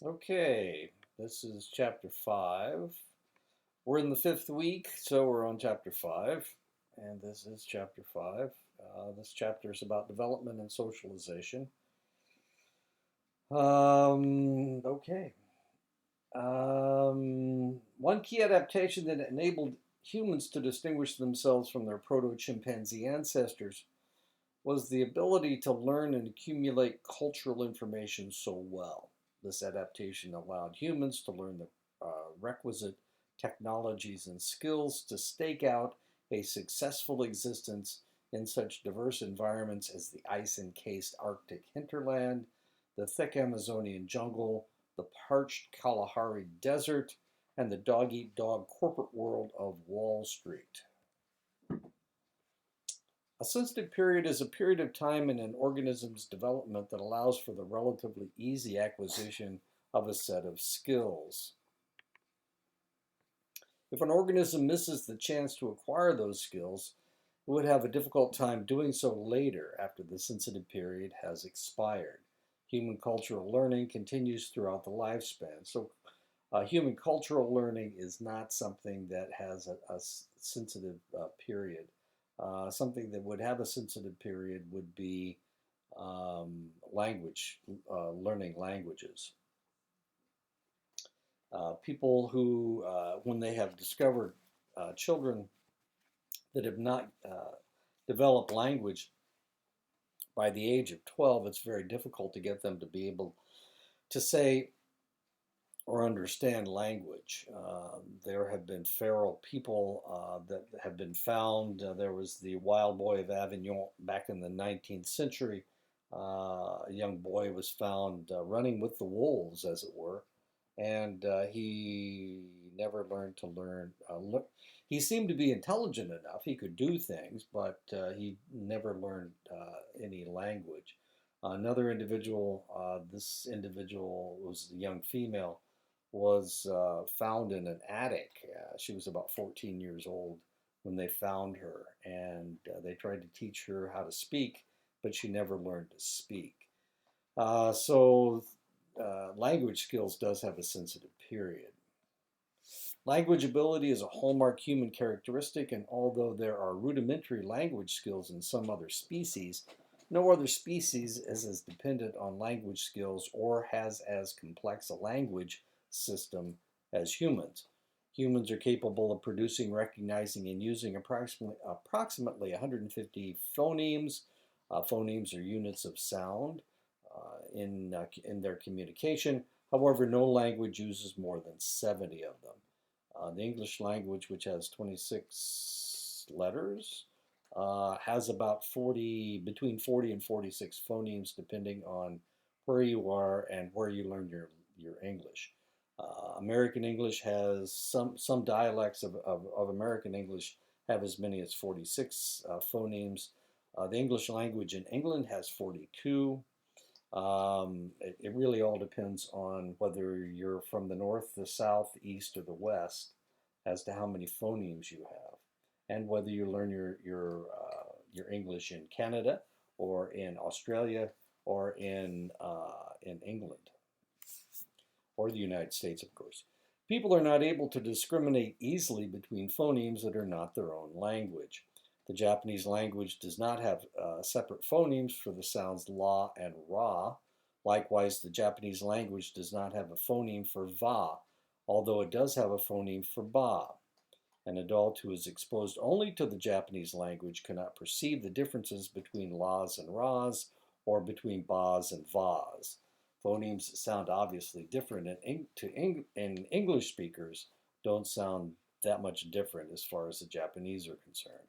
Okay, this is chapter 5. We're in the fifth week, so we're on chapter 5, and this is chapter 5. This chapter is about development and socialization. Okay. One key adaptation that enabled humans to distinguish themselves from their proto chimpanzee ancestors was the ability to learn and accumulate cultural information so well. This adaptation allowed humans to learn the requisite technologies and skills to stake out a successful existence in such diverse environments as the ice encased Arctic hinterland, the thick Amazonian jungle, the parched Kalahari Desert, and the dog eat dog corporate world of Wall Street. A sensitive period is a period of time in an organism's development that allows for the relatively easy acquisition of a set of skills. If an organism misses the chance to acquire those skills, it would have a difficult time doing so later after the sensitive period has expired. Human cultural learning continues throughout the lifespan. So, human cultural learning is not something that has a sensitive period. Something that would have a sensitive period would be learning languages. People who, when they have discovered children that have not developed language by the age of 12, it's very difficult to get them to be able to say or understand language. There have been feral people that have been found. There was the wild boy of Avignon back in the 19th century. A young boy was found running with the wolves, as it were, and he never learned to learn. He seemed to be intelligent enough; he could do things, but he never learned any language. Another individual, this individual was a young female, was found in an attic. She was about 14 years old when they found her, and they tried to teach her how to speak, but she never learned to speak. Language skills does have a sensitive period. Language ability is a hallmark human characteristic, and although there are rudimentary language skills in some other species, no other species is as dependent on language skills or has as complex a language system as humans. Humans are capable of producing, recognizing, and using approximately 150 phonemes. Phonemes are units of sound in their communication. However, no language uses more than 70 of them. The English language, which has 26 letters, has about between 40 and 46 phonemes, depending on where you are and where you learn your English. American English has some dialects of American English have as many as 46 phonemes. The English language in England has 42. It really all depends on whether you're from the north, the south, the east, or the west as to how many phonemes you have, and whether you learn your English in Canada or in Australia or in England or the United States, of course. People are not able to discriminate easily between phonemes that are not their own language. The Japanese language does not have separate phonemes for the sounds la and ra. Likewise, the Japanese language does not have a phoneme for va, although it does have a phoneme for ba. An adult who is exposed only to the Japanese language cannot perceive the differences between las and ras or between bas and vas. Phonemes that sound obviously different in English speakers don't sound that much different as far as the Japanese are concerned.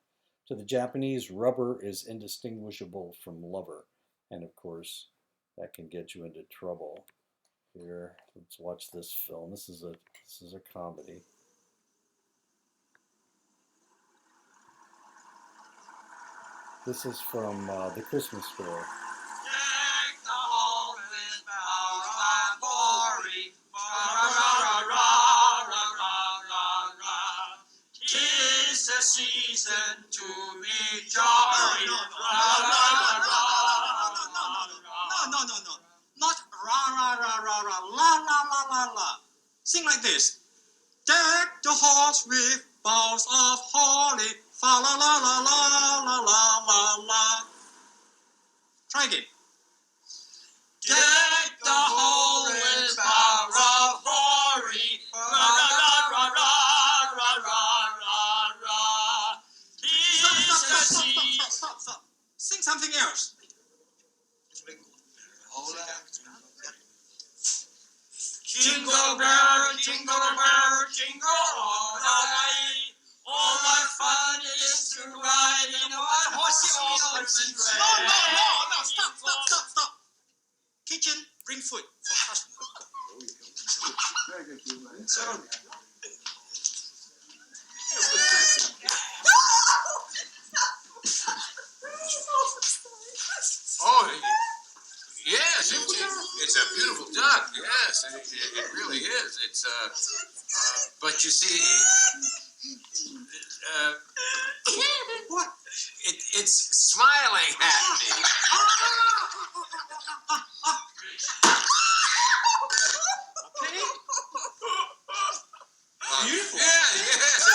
To the Japanese, rubber is indistinguishable from lover. And of course, that can get you into trouble. Here, let's watch this film. This is a comedy. This is from The Christmas Story. Season to be jolly. No. Not ra ra ra ra ra la la la la la. Sing like this. Deck the halls with boughs of holly. Fa la la la la la la la la. Try again. Deck the hall with boughs of holly. Ra ra ra ra ra ra ra ra. Stop. Sing something else. Jingle bell, jingle all the way. All my fun is to ride in a one-horse open sleigh. No, stop. Kitchen, bring food for customer. Oh, yes, it's a beautiful duck. Yes, it really is. It's but you see, What? it's smiling at me. Okay. Beautiful. Yes.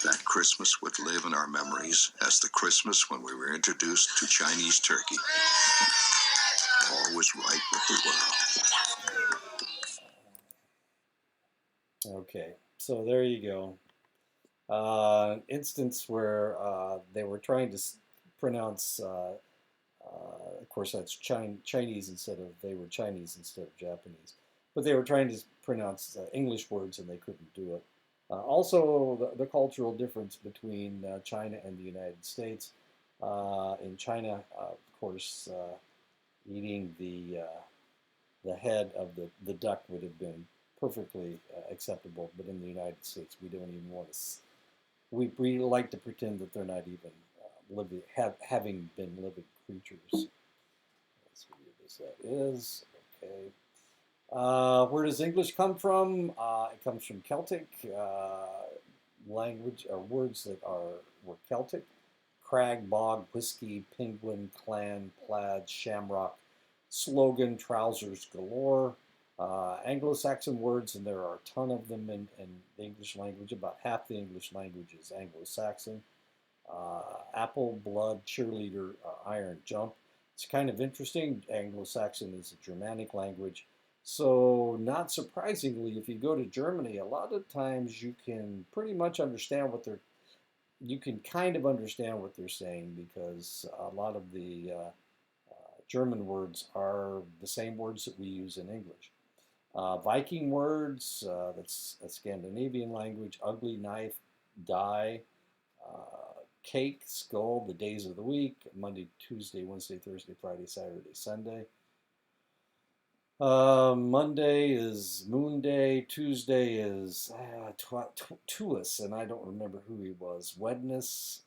That Christmas would live in our memories as the Christmas when we were introduced to Chinese turkey. All was right with the world. Okay, so there you go. Instance where they were trying to pronounce, of course, that's Chinese instead of, they were Chinese instead of Japanese. But they were trying to pronounce English words and they couldn't do it. Also, the cultural difference between China and the United States. In China, of course, eating the head of the duck would have been perfectly acceptable, but in the United States, we don't even want to. We like to pretend that they're not even living, having been living creatures. As weird as that is. Okay. Where does English come from? It comes from Celtic language, or words that were Celtic. Crag, bog, whiskey, penguin, clan, plaid, shamrock, slogan, trousers galore. Anglo-Saxon words, and there are a ton of them in the English language. About half the English language is Anglo-Saxon. Apple, blood, cheerleader, iron, jump. It's kind of interesting. Anglo-Saxon is a Germanic language. So not surprisingly, if you go to Germany, a lot of times you can pretty much understand you can kind of understand what they're saying, because a lot of the German words are the same words that we use in English. Viking words, that's a Scandinavian language. Ugly, knife, die, cake, skull, the days of the week, Monday, Tuesday, Wednesday, Thursday, Friday, Saturday, Sunday. Monday is Moon Day. Tuesday is Tuus, and I don't remember who he was. Wednesday,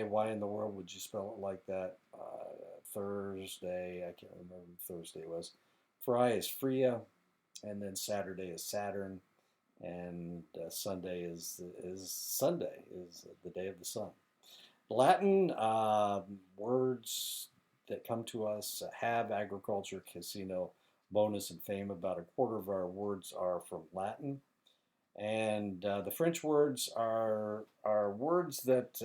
why in the world would you spell it like that? Thursday, I can't remember what Thursday was. Friday is Freya, and then Saturday is Saturn, and Sunday is Sunday, is the day of the sun. Latin words that come to us have agriculture, casino, bonus, and fame. About a quarter of our words are from Latin. And the French words are words that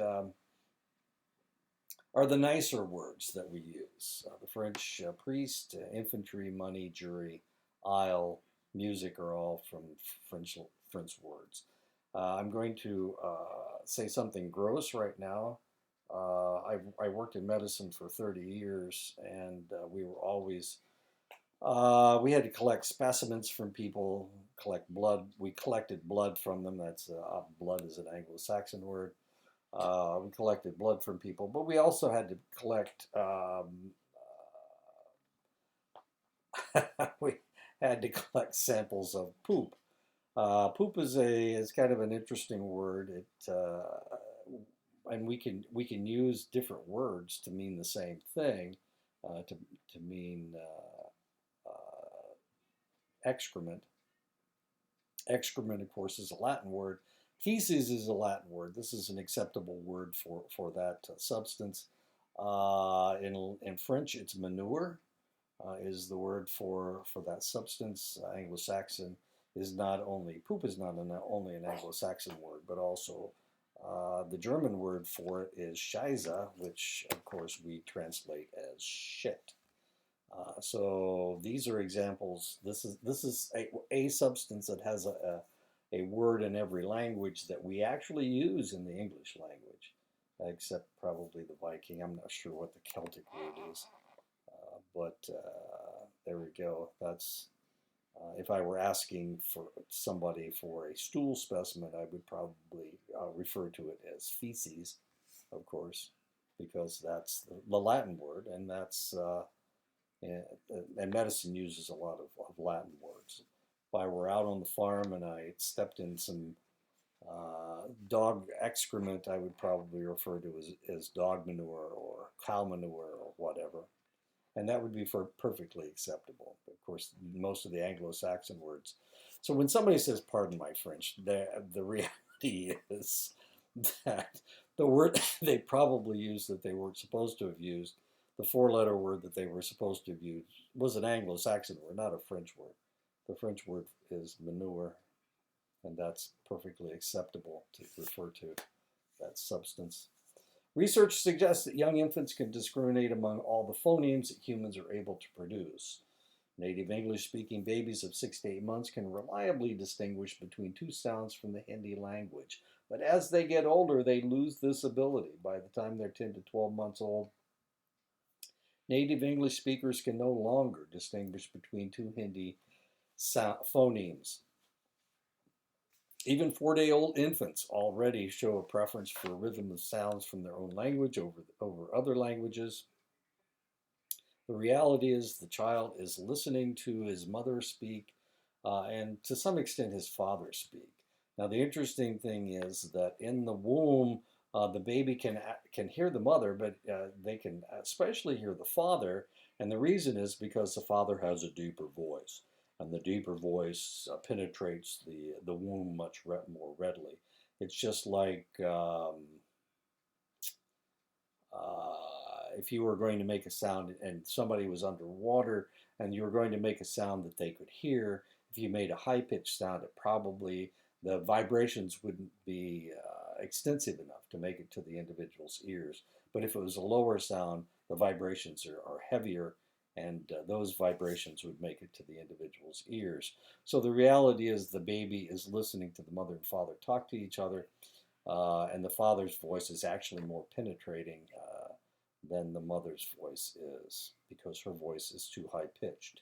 are the nicer words that we use. The French priest, infantry, money, jury, aisle, music are all from French words. I'm going to say something gross right now. I worked in medicine for 30 years, and we were always, we had to collect specimens from people, collect blood. We collected blood from them. That's blood is an Anglo-Saxon word. We collected blood from people, but we also had to collect. We had to collect samples of poop. Poop is kind of an interesting word. And we can use different words to mean the same thing, to mean excrement. Excrement, of course, is a Latin word. Feces is a Latin word. This is an acceptable word for that substance. In French, it's manure is the word for that substance. Anglo-Saxon is not only poop is not only an Anglo-Saxon word, but also the German word for it is Scheiße, which of course we translate as shit. So these are examples. This is a substance that has a word in every language that we actually use in the English language, except probably the Viking. I'm not sure what the Celtic word is, but there we go. That's if I were asking for somebody for a stool specimen, I would probably refer to it as feces, of course, because that's the Latin word, and that's and medicine uses a lot of Latin words. If I were out on the farm and I stepped in some dog excrement, I would probably refer to as dog manure or cow manure or whatever. And that would be perfectly acceptable. Of course, most of the Anglo-Saxon words. So when somebody says, pardon my French, the reality is that the word they probably used that they weren't supposed to have used, the four-letter word that they were supposed to have used, was an Anglo-Saxon word, not a French word. The French word is manure, and that's perfectly acceptable to refer to that substance. Research suggests that young infants can discriminate among all the phonemes that humans are able to produce. Native English-speaking babies of 6 to 8 months can reliably distinguish between two sounds from the Hindi language. But as they get older, they lose this ability. By the time they're 10 to 12 months old, native English speakers can no longer distinguish between two Hindi phonemes. Even 4-day-old infants already show a preference for rhythm of sounds from their own language over other languages. The reality is the child is listening to his mother speak and to some extent his father speak. Now the interesting thing is that in the womb, the baby can hear the mother, but they can especially hear the father. And the reason is because the father has a deeper voice. And the deeper voice penetrates the womb much more readily. It's just like if you were going to make a sound and somebody was underwater and you were going to make a sound that they could hear, if you made a high-pitched sound, it probably, the vibrations wouldn't be extensive enough to make it to the individual's ears. But if it was a lower sound, the vibrations are heavier, and those vibrations would make it to the individual's ears. So the reality is the baby is listening to the mother and father talk to each other, and the father's voice is actually more penetrating than the mother's voice is, because her voice is too high pitched.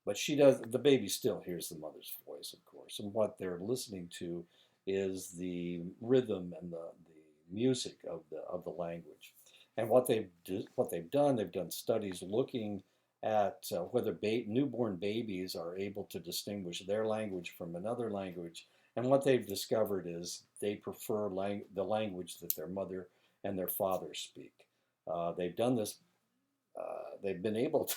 But the baby still hears the mother's voice, of course, and what they're listening to is the rhythm and the music of the language. And what they've done studies looking at whether newborn babies are able to distinguish their language from another language. And what they've discovered is they prefer the language that their mother and their father speak. They've done this. They've been able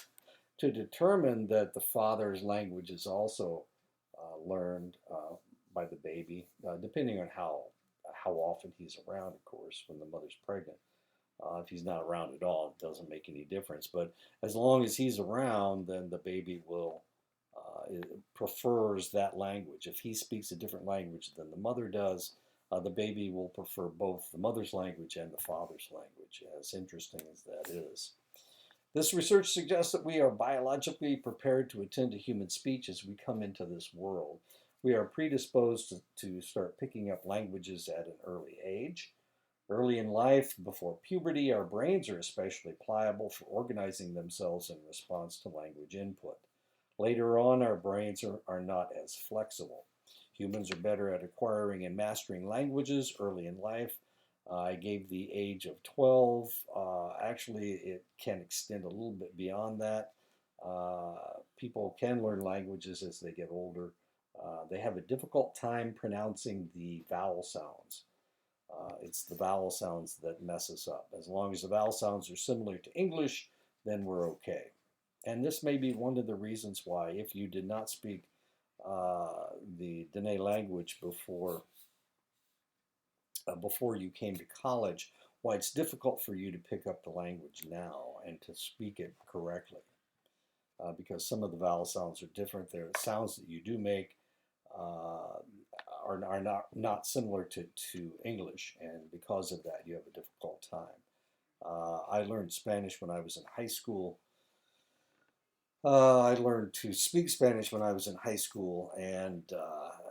to determine that the father's language is also learned by the baby, depending on how often he's around, of course, when the mother's pregnant. If he's not around at all, it doesn't make any difference. But as long as he's around, then the baby will prefers that language. If he speaks a different language than the mother does, the baby will prefer both the mother's language and the father's language, as interesting as that is. This research suggests that we are biologically prepared to attend to human speech as we come into this world. We are predisposed to start picking up languages at an early age. Early in life, before puberty, our brains are especially pliable for organizing themselves in response to language input. Later on, our brains are not as flexible. Humans are better at acquiring and mastering languages early in life. I gave the age of 12. Actually, it can extend a little bit beyond that. People can learn languages as they get older. They have a difficult time pronouncing the vowel sounds. It's the vowel sounds that mess us up. As long as the vowel sounds are similar to English, then we're okay. And this may be one of the reasons why, if you did not speak the Dene language before you came to college, why it's difficult for you to pick up the language now and to speak it correctly. Because some of the vowel sounds are different. There are sounds that you do make are not similar to English, and because of that, you have a difficult time. I learned Spanish when I was in high school. I learned to speak Spanish when I was in high school, and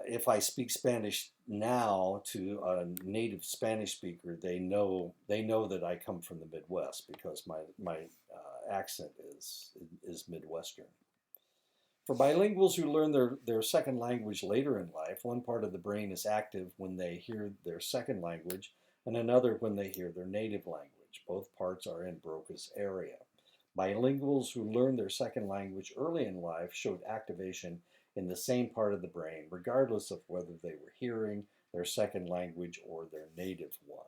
if I speak Spanish now to a native Spanish speaker, they know that I come from the Midwest because my accent is Midwestern. For bilinguals who learn their second language later in life, one part of the brain is active when they hear their second language, and another when they hear their native language. Both parts are in Broca's area. Bilinguals who learned their second language early in life showed activation in the same part of the brain, regardless of whether they were hearing their second language or their native one.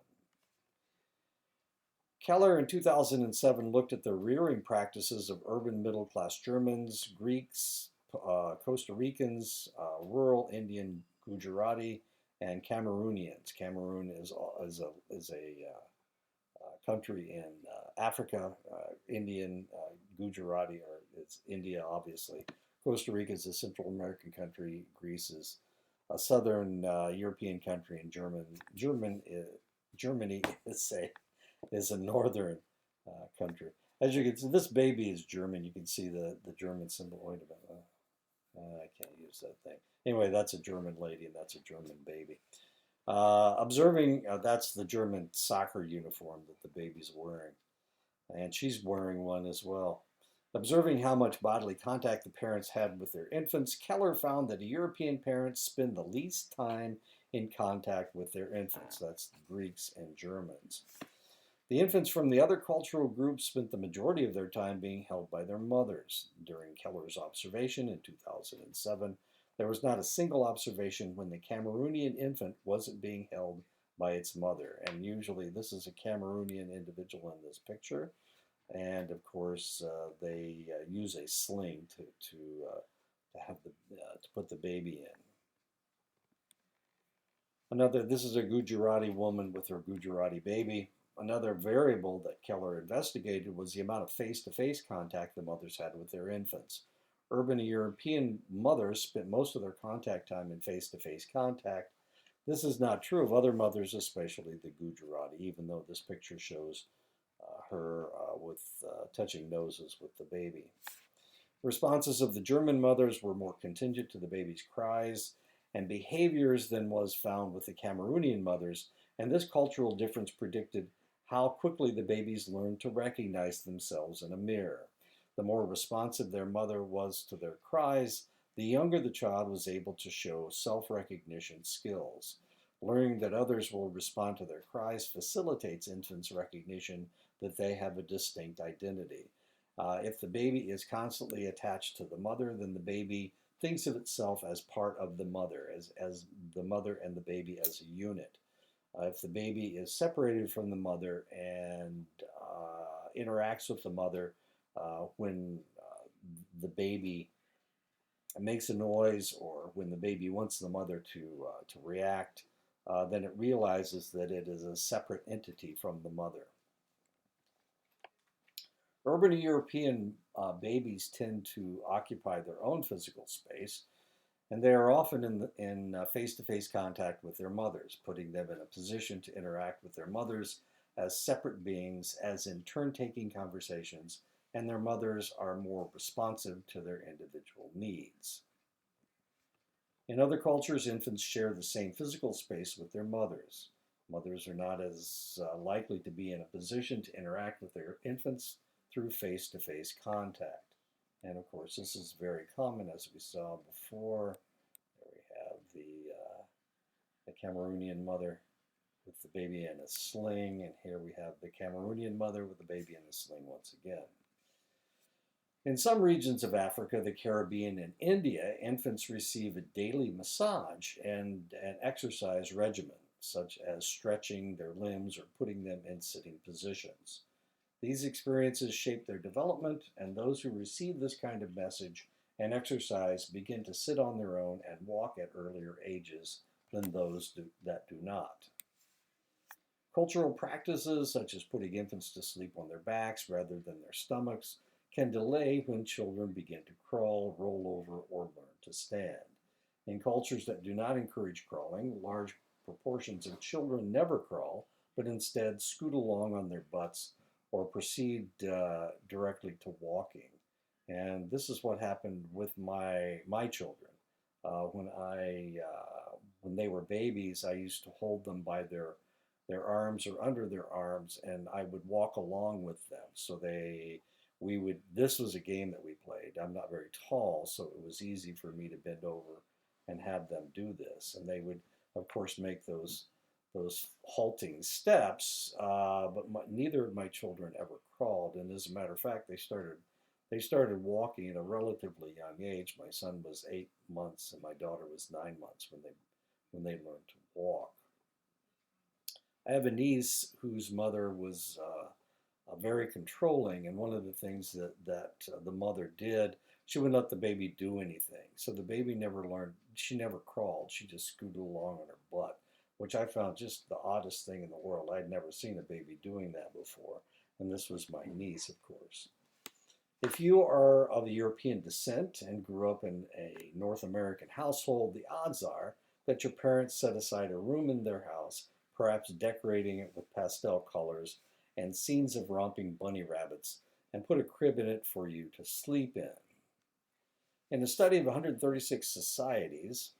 Keller in 2007 looked at the rearing practices of urban middle-class Germans, Greeks, Costa Ricans, rural Indian Gujarati, and Cameroonians. Cameroon is a country in Africa. Indian Gujarati it's India, obviously. Costa Rica is a Central American country. Greece is a Southern European country, and Germany is a northern country. As you can see, this baby is German. You can see the German symbol. Wait a minute. I can't use that thing. Anyway, that's a German lady, and that's a German baby. Observing, that's the German soccer uniform that the baby's wearing. And she's wearing one as well. Observing how much bodily contact the parents had with their infants, Keller found that European parents spend the least time in contact with their infants. That's the Greeks and Germans. The infants from the other cultural groups spent the majority of their time being held by their mothers. During Keller's observation in 2007, there was not a single observation when the Cameroonian infant wasn't being held by its mother. And usually this is a Cameroonian individual in this picture. And of course, they use a sling to put the baby in. This is a Gujarati woman with her Gujarati baby. Another variable that Keller investigated was the amount of face-to-face contact the mothers had with their infants. Urban European mothers spent most of their contact time in face-to-face contact. This is not true of other mothers, especially the Gujarati, even though this picture shows her with touching noses with the baby. Responses of the German mothers were more contingent to the baby's cries and behaviors than was found with the Cameroonian mothers, and this cultural difference predicted how quickly the babies learned to recognize themselves in a mirror. The more responsive their mother was to their cries, the younger the child was able to show self-recognition skills. Learning that others will respond to their cries facilitates infants' recognition that they have a distinct identity. If the baby is constantly attached to the mother, then the baby thinks of itself as part of the mother, as the mother and the baby as a unit. If the baby is separated from the mother and interacts with the mother when the baby makes a noise or when the baby wants the mother to react, then it realizes that it is a separate entity from the mother. Urban European babies tend to occupy their own physical space, and they are often in face-to-face contact with their mothers, putting them in a position to interact with their mothers as separate beings, as in turn-taking conversations, and their mothers are more responsive to their individual needs. In other cultures, infants share the same physical space with their mothers. Mothers are not as likely to be in a position to interact with their infants through face-to-face contact. And of course, this is very common, as we saw before. There we have the Cameroonian mother with the baby in a sling, and here we have the Cameroonian mother with the baby in a sling once again. In some regions of Africa, the Caribbean, and India, infants receive a daily massage and an exercise regimen, such as stretching their limbs or putting them in sitting positions. These experiences shape their development, and those who receive this kind of message and exercise begin to sit on their own and walk at earlier ages than those that do not. Cultural practices, such as putting infants to sleep on their backs rather than their stomachs, can delay when children begin to crawl, roll over, or learn to stand. In cultures that do not encourage crawling, large proportions of children never crawl, but instead scoot along on their butts or proceed directly to walking. And this is what happened with my children. When they were babies, I used to hold them by their arms or under their arms, and I would walk along with them. So we would. This was a game that we played. I'm not very tall, so it was easy for me to bend over and have them do this. And they would, of course, make those halting steps. But neither of my children ever crawled. And as a matter of fact, they started walking at a relatively young age. My son was 8 months, and my daughter was 9 months when they learned to walk. I have a niece whose mother was very controlling, and one of the things that the mother did, she wouldn't let the baby do anything. So the baby never learned. She never crawled. She just scooted along on her butt, which I found just the oddest thing in the world. I'd never seen a baby doing that before, and this was my niece, of course. If you are of European descent and grew up in a North American household, the odds are that your parents set aside a room in their house, perhaps decorating it with pastel colors and scenes of romping bunny rabbits, and put a crib in it for you to sleep in. In a study of 136 societies,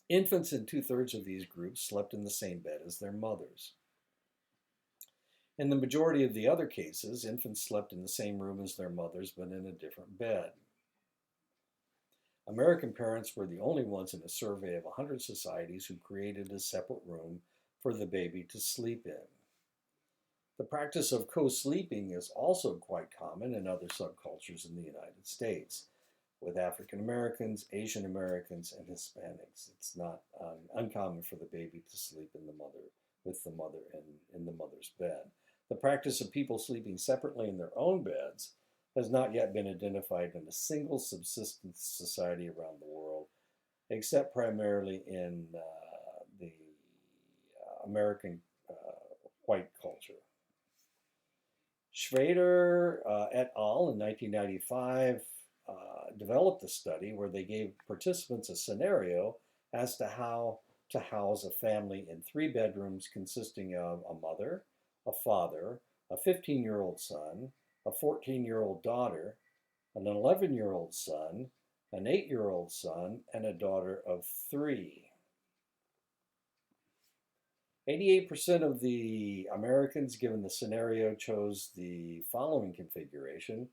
infants in two-thirds of these groups slept in the same bed as their mothers. In the majority of the other cases, infants slept in the same room as their mothers, but in a different bed. American parents were the only ones in a survey of 100 societies who created a separate room for the baby to sleep in. The practice of co-sleeping is also quite common in other subcultures in the United States, with African Americans, Asian Americans, and Hispanics. It's not uncommon for the baby to sleep with the mother in the mother's bed. The practice of people sleeping separately in their own beds has not yet been identified in a single subsistence society around the world, except primarily in the American white culture. Schrader et al. In 1995 developed a study where they gave participants a scenario as to how to house a family in 3 bedrooms consisting of a mother, a father, a 15-year-old son, a 14-year-old daughter, an 11-year-old son, an 8-year-old son, and a daughter of 3. 88% of the Americans given the scenario chose the following configuration.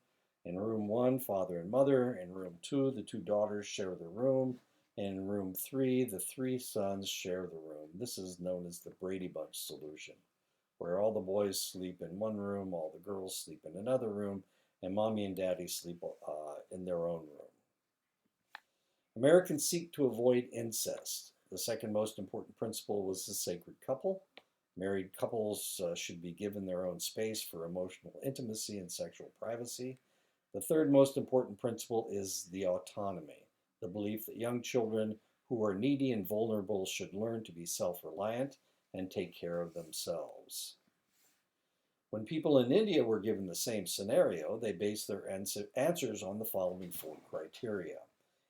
In room 1, father and mother. In room 2, the 2 daughters share the room. In room 3, the 3 sons share the room. This is known as the Brady Bunch solution, where all the boys sleep in one room, all the girls sleep in another room, and mommy and daddy sleep in their own room. Americans seek to avoid incest. The second most important principle was the sacred couple. Married couples should be given their own space for emotional intimacy and sexual privacy. The third most important principle is the autonomy, the belief that young children who are needy and vulnerable should learn to be self-reliant and take care of themselves. When people in India were given the same scenario, they based their answers on the following 4 criteria.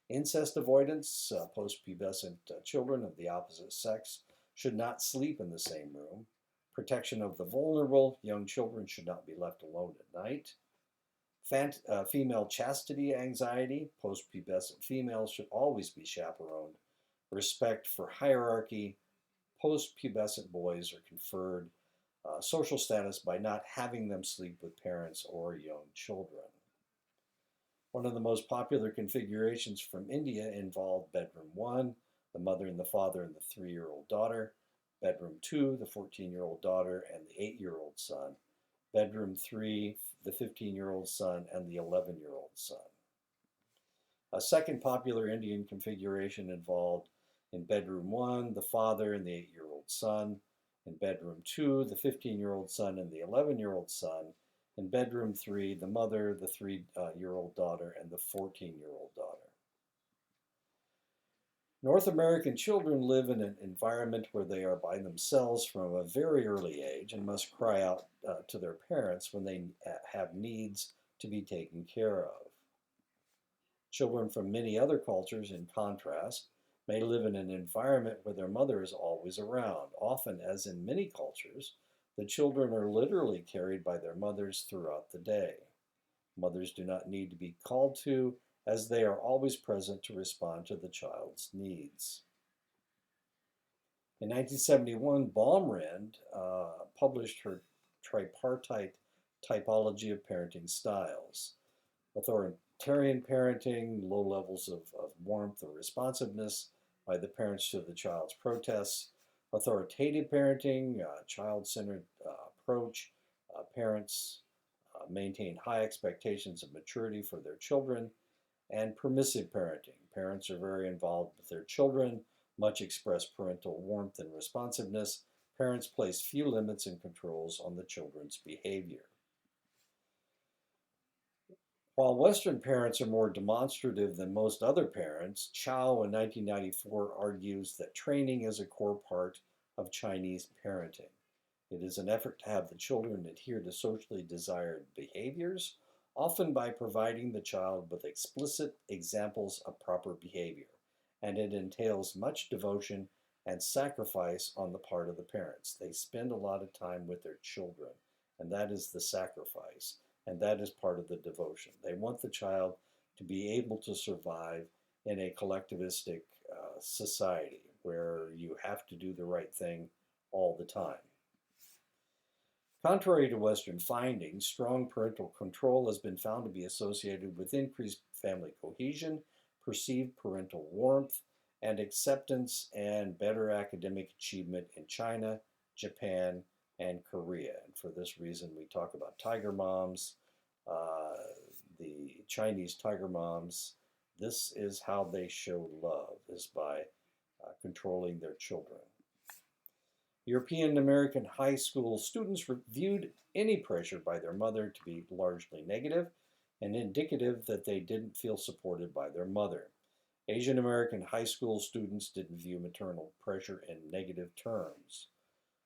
Incest avoidance. Post-pubescent children of the opposite sex should not sleep in the same room. Protection of the vulnerable. Young children should not be left alone at night. Female chastity anxiety. Post-pubescent females should always be chaperoned. Respect for hierarchy. Post-pubescent boys are conferred social status by not having them sleep with parents or young children. One of the most popular configurations from India involved bedroom 1, the mother and the father and the 3-year-old daughter. Bedroom 2, the 14-year-old daughter and the 8-year-old son. Bedroom 3, the 15-year-old son and the 11-year-old son. A second popular Indian configuration involved in bedroom 1, the father and the 8-year-old son. In bedroom 2, the 15-year-old son and the 11-year-old son. In bedroom 3, the mother, the 3-year-old daughter, and the 14-year-old daughter. North American children live in an environment where they are by themselves from a very early age and must cry out to their parents when they have needs to be taken care of. Children from many other cultures, in contrast, may live in an environment where their mother is always around. Often, as in many cultures, the children are literally carried by their mothers throughout the day. Mothers do not need to be called to, as they are always present to respond to the child's needs. In 1971, Baumrind published her tripartite typology of parenting styles: authoritarian parenting, low levels of warmth or responsiveness by the parents to the child's protests; authoritative parenting, child-centered approach, parents maintain high expectations of maturity for their children; and permissive parenting. Parents are very involved with their children, much express parental warmth and responsiveness. Parents place few limits and controls on the children's behavior. While Western parents are more demonstrative than most other parents, Chow in 1994 argues that training is a core part of Chinese parenting. It is an effort to have the children adhere to socially desired behaviors, often by providing the child with explicit examples of proper behavior, and it entails much devotion and sacrifice on the part of the parents. They spend a lot of time with their children, and that is the sacrifice, and that is part of the devotion. They want the child to be able to survive in a collectivistic society where you have to do the right thing all the time. Contrary to Western findings, strong parental control has been found to be associated with increased family cohesion, perceived parental warmth, and acceptance, and better academic achievement in China, Japan, and Korea. And for this reason, we talk about tiger moms, the Chinese tiger moms. This is how they show love, is by controlling their children. European American high school students viewed any pressure by their mother to be largely negative and indicative that they didn't feel supported by their mother. Asian American high school students didn't view maternal pressure in negative terms.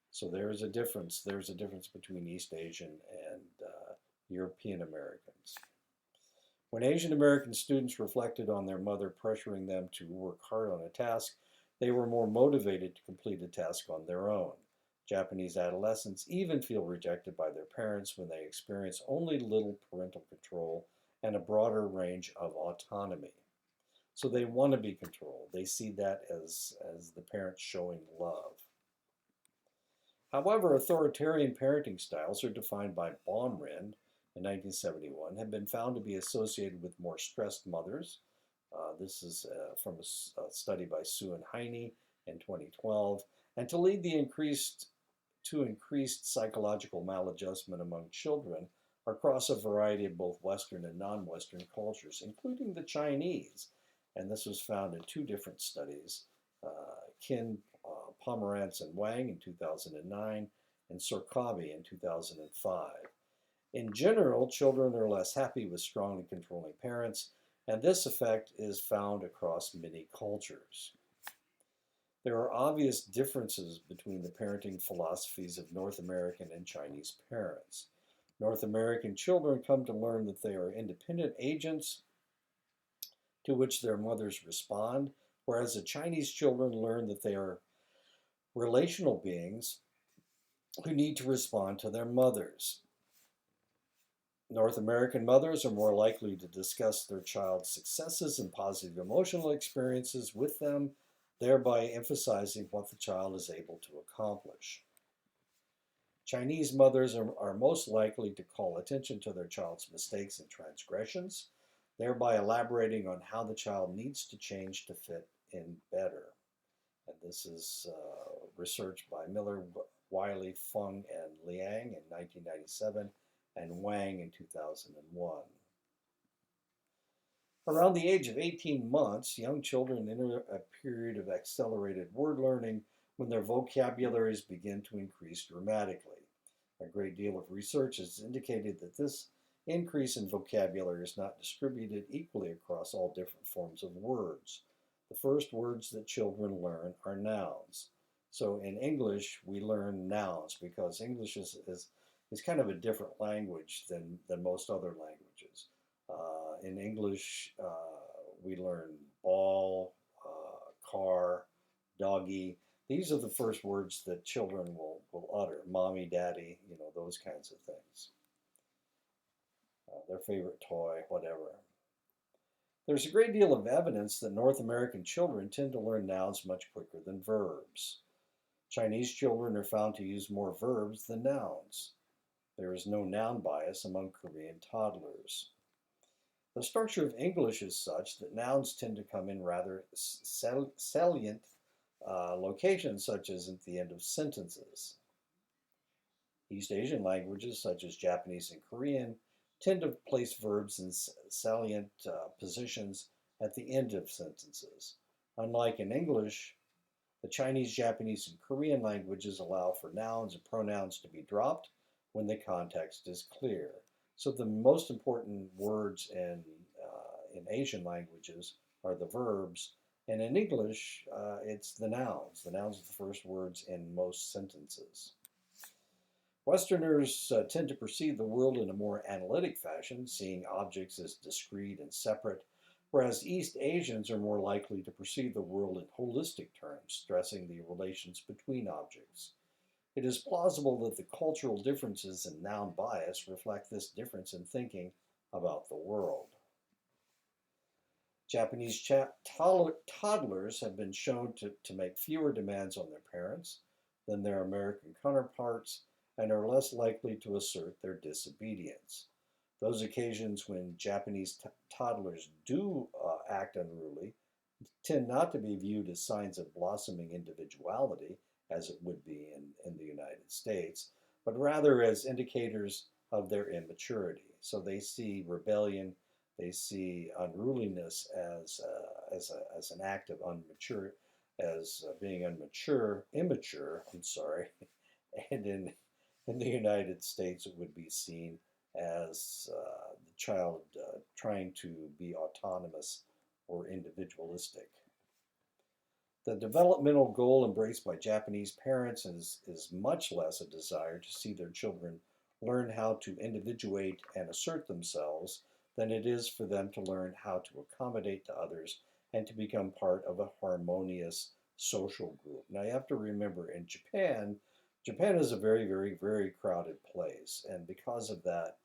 So there's a difference. There's a difference between East Asian and European Americans. When Asian American students reflected on their mother pressuring them to work hard on a task, they were more motivated to complete a task on their own. Japanese adolescents even feel rejected by their parents when they experience only little parental control and a broader range of autonomy. So they want to be controlled. They see that as the parents showing love. However, authoritarian parenting styles are defined by Baumrind in 1971, have been found to be associated with more stressed mothers. This is from a study by Sue and Heine in 2012, and to lead to increased psychological maladjustment among children across a variety of both Western and non-Western cultures, including the Chinese. And this was found in two different studies, Kin, Pomerantz, and Wang in 2009, and Sorkabi in 2005. In general, children are less happy with strongly controlling parents, and this effect is found across many cultures. There are obvious differences between the parenting philosophies of North American and Chinese parents. North American children come to learn that they are independent agents to which their mothers respond, whereas the Chinese children learn that they are relational beings who need to respond to their mothers. North American mothers are more likely to discuss their child's successes and positive emotional experiences with them, thereby emphasizing what the child is able to accomplish. Chinese mothers are most likely to call attention to their child's mistakes and transgressions, thereby elaborating on how the child needs to change to fit in better. And this is research by Miller, Wiley, Fung, and Liang in 1997, and Wang in 2001. Around the age of 18 months, young children enter a period of accelerated word learning when their vocabularies begin to increase dramatically. A great deal of research has indicated that this increase in vocabulary is not distributed equally across all different forms of words. The first words that children learn are nouns. So in English, we learn nouns because English is kind of a different language than most other languages. In English, we learn ball, car, doggy. These are the first words that children will utter. Mommy, daddy, those kinds of things. Their favorite toy, whatever. There's a great deal of evidence that North American children tend to learn nouns much quicker than verbs. Chinese children are found to use more verbs than nouns. There is no noun bias among Korean toddlers. The structure of English is such that nouns tend to come in rather salient locations, such as at the end of sentences. East Asian languages, such as Japanese and Korean, tend to place verbs in salient positions at the end of sentences. Unlike in English, the Chinese, Japanese, and Korean languages allow for nouns and pronouns to be dropped when the context is clear. So the most important words in Asian languages are the verbs, and in English, it's the nouns. The nouns are the first words in most sentences. Westerners tend to perceive the world in a more analytic fashion, seeing objects as discrete and separate, whereas East Asians are more likely to perceive the world in holistic terms, stressing the relations between objects. It is plausible that the cultural differences in noun bias reflect this difference in thinking about the world. Japanese toddlers have been shown to make fewer demands on their parents than their American counterparts and are less likely to assert their disobedience. Those occasions when Japanese toddlers do act unruly tend not to be viewed as signs of blossoming individuality, as it would be in the United States, but rather as indicators of their immaturity. So they see rebellion, they see unruliness as an act of being immature. I'm sorry, and in the United States, it would be seen as the child trying to be autonomous or individualistic. The developmental goal embraced by Japanese parents is much less a desire to see their children learn how to individuate and assert themselves than it is for them to learn how to accommodate to others and to become part of a harmonious social group. Now you have to remember, in Japan is a very, very, very crowded place, and because of that,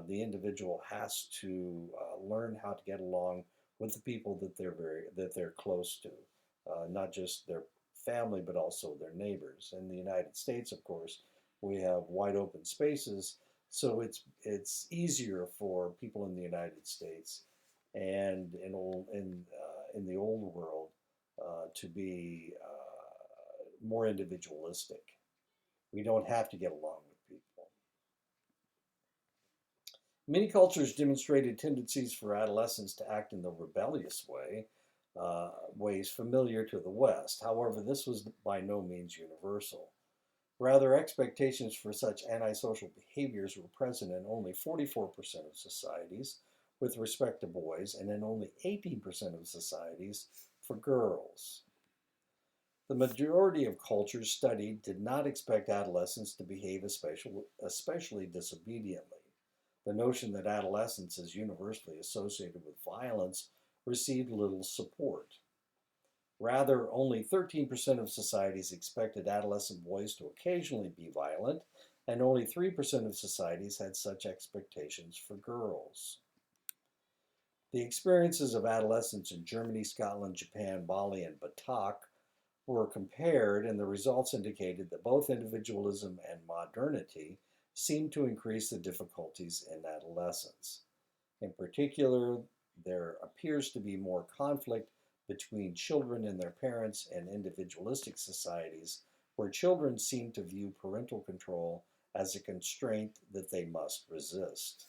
the individual has to learn how to get along with the people that they're close to, not just their family but also their neighbors. In the United States, of course, we have wide open spaces, so it's easier for people in the United States and in the old world to be more individualistic. We don't have to get along with people. Many cultures demonstrated tendencies for adolescents to act in the rebellious ways familiar to the West. However, this was by no means universal. Rather, expectations for such antisocial behaviors were present in only 44% of societies with respect to boys and in only 18% of societies for girls. The majority of cultures studied did not expect adolescents to behave especially disobediently. The notion that adolescence is universally associated with violence received little support. Rather, only 13% of societies expected adolescent boys to occasionally be violent, and only 3% of societies had such expectations for girls. The experiences of adolescents in Germany, Scotland, Japan, Bali, and Batak were compared, and the results indicated that both individualism and modernity seemed to increase the difficulties in adolescence. In particular, there appears to be more conflict between children and their parents and individualistic societies, where children seem to view parental control as a constraint that they must resist.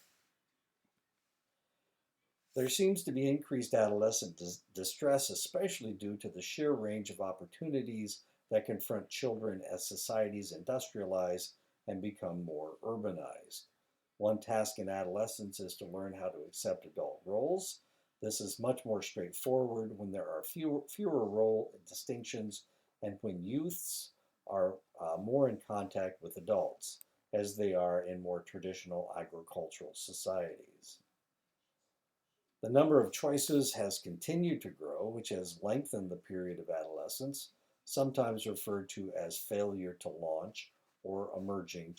There seems to be increased adolescent distress, especially due to the sheer range of opportunities that confront children as societies industrialize and become more urbanized. One task in adolescence is to learn how to accept adult roles. This is much more straightforward when there are fewer role distinctions and when youths are more in contact with adults, as they are in more traditional agricultural societies. The number of choices has continued to grow, which has lengthened the period of adolescence, sometimes referred to as failure to launch or emerging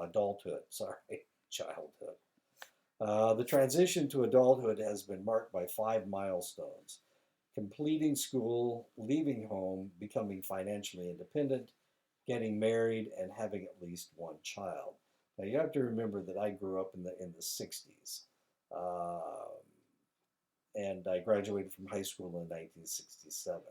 adulthood. Sorry, childhood. The transition to adulthood has been marked by 5 milestones: completing school, leaving home, becoming financially independent, getting married, and having at least one child. Now you have to remember that I grew up in the 60s, and I graduated from high school in 1967.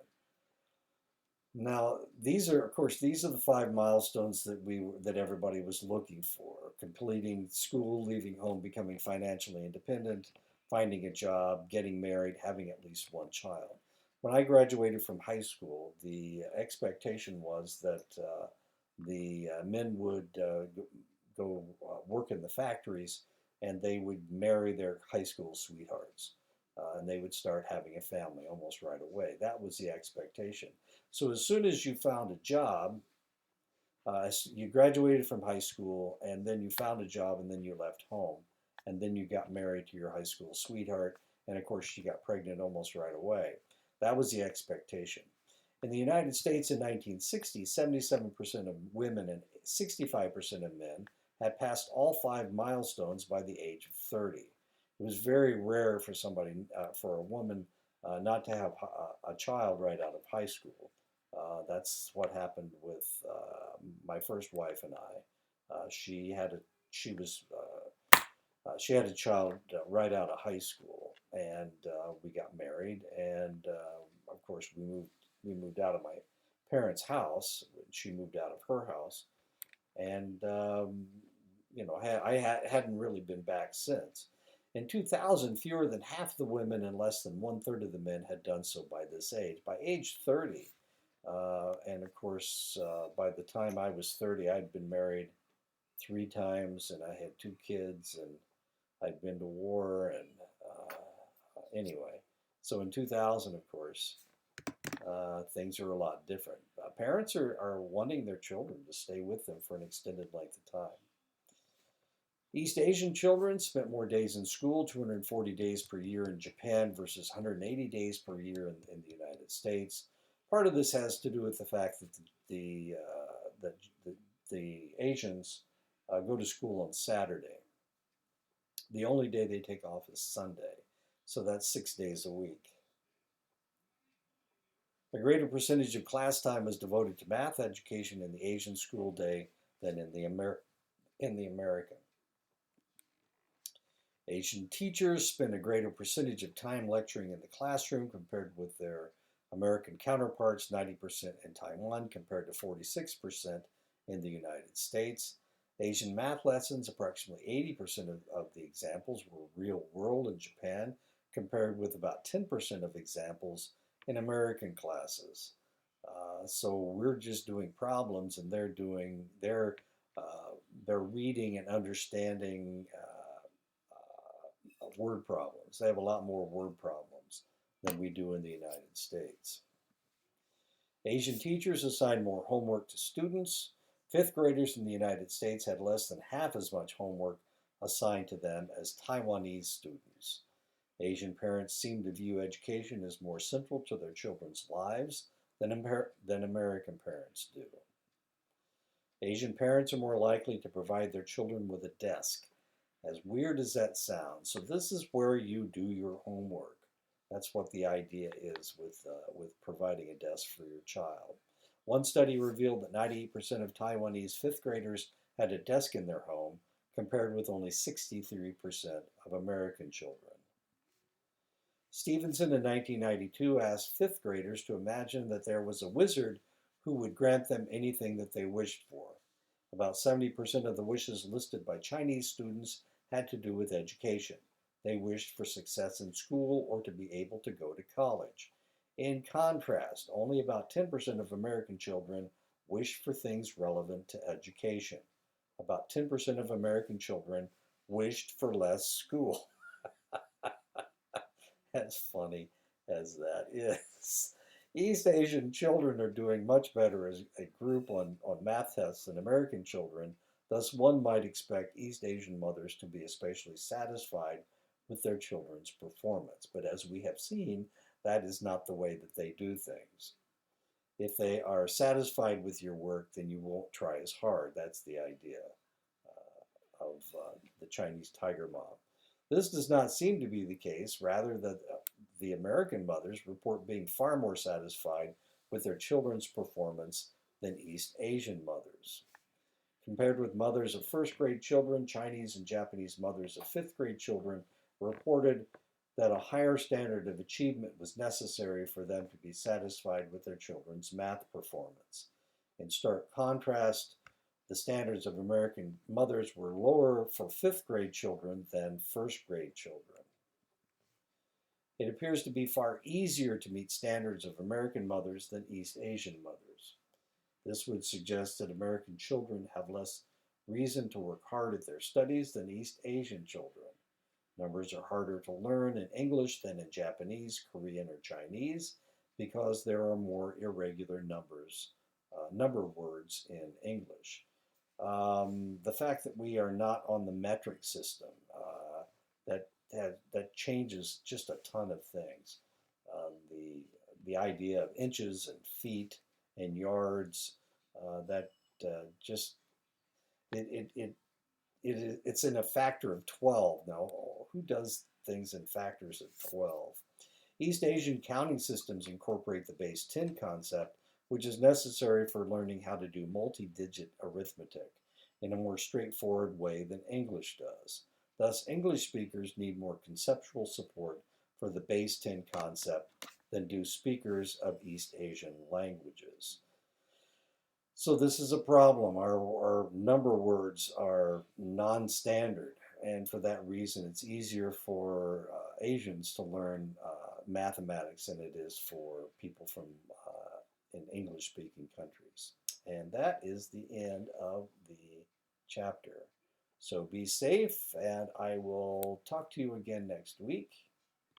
Now, of course, these are the 5 milestones that everybody was looking for: completing school, leaving home, becoming financially independent, finding a job, getting married, having at least one child. When I graduated from high school, the expectation was that the men would go work in the factories, and they would marry their high school sweethearts. And they would start having a family almost right away. That was the expectation. So as soon as you found a job, you graduated from high school, and then you found a job, and then you left home, and then you got married to your high school sweetheart, and of course you got pregnant almost right away. That was the expectation. In the United States in 1960, 77% of women and 65% of men had passed all 5 milestones by the age of 30. It was very rare for for a woman, not to have a child right out of high school. That's what happened with my first wife and I. She had a child right out of high school, and we got married, and of course we moved out of my parents' house. She moved out of her house, and I hadn't really been back since. In 2000, fewer than half the women and less than one-third of the men had done so by this age. By age 30, and of course, by the time I was 30, I'd been married 3 times, and I had 2 kids, and I'd been to war, and anyway. So in 2000, of course, things are a lot different. Parents are wanting their children to stay with them for an extended length of time. East Asian children spent more days in school, 240 days per year in Japan versus 180 days per year in the United States. Part of this has to do with the fact that the Asians go to school on Saturday. The only day they take off is Sunday, so that's 6 days a week. A greater percentage of class time is devoted to math education in the Asian school day than in the American. Asian teachers spend a greater percentage of time lecturing in the classroom compared with their American counterparts, 90% in Taiwan compared to 46% in the United States. Asian math lessons, approximately 80% of the examples were real world in Japan, compared with about 10% of examples in American classes. So we're just doing problems, and they're reading and understanding word problems. They have a lot more word problems than we do in the United States. Asian teachers assign more homework to students. Fifth graders in the United States had less than half as much homework assigned to them as Taiwanese students. Asian parents seem to view education as more central to their children's lives than American parents do. Asian parents are more likely to provide their children with a desk. As weird as that sounds, so this is where you do your homework. That's what the idea is with providing a desk for your child. One study revealed that 98% of Taiwanese fifth graders had a desk in their home, compared with only 63% of American children. Stevenson in 1992 asked fifth graders to imagine that there was a wizard who would grant them anything that they wished for. About 70% of the wishes listed by Chinese students had to do with education. They wished for success in school or to be able to go to college. In contrast, only about 10% of American children wished for things relevant to education. About 10% of American children wished for less school. As funny as that is. East Asian children are doing much better as a group on math tests than American children. Thus, one might expect East Asian mothers to be especially satisfied with their children's performance. But as we have seen, that is not the way that they do things. If they are satisfied with your work, then you won't try as hard. That's the idea of the Chinese tiger mom. This does not seem to be the case. Rather, the American mothers report being far more satisfied with their children's performance than East Asian mothers. Compared with mothers of first grade children, Chinese and Japanese mothers of fifth grade children reported that a higher standard of achievement was necessary for them to be satisfied with their children's math performance. In stark contrast, the standards of American mothers were lower for fifth grade children than first grade children. It appears to be far easier to meet standards of American mothers than East Asian mothers. This would suggest that American children have less reason to work hard at their studies than East Asian children. Numbers are harder to learn in English than in Japanese, Korean, or Chinese because there are more irregular number words in English. The fact that we are not on the metric system, that changes just a ton of things. The idea of inches and feet and yards, that just it's in a factor of 12 now. Who does things in factors of 12? East Asian counting systems incorporate the base 10 concept, which is necessary for learning how to do multi-digit arithmetic in a more straightforward way than English does. Thus, English speakers need more conceptual support for the base 10 concept than do speakers of East Asian languages. So this is a problem. Our number words are non-standard, and for that reason, it's easier for Asians to learn mathematics than it is for people from in English-speaking countries. And that is the end of the chapter. So be safe, and I will talk to you again next week.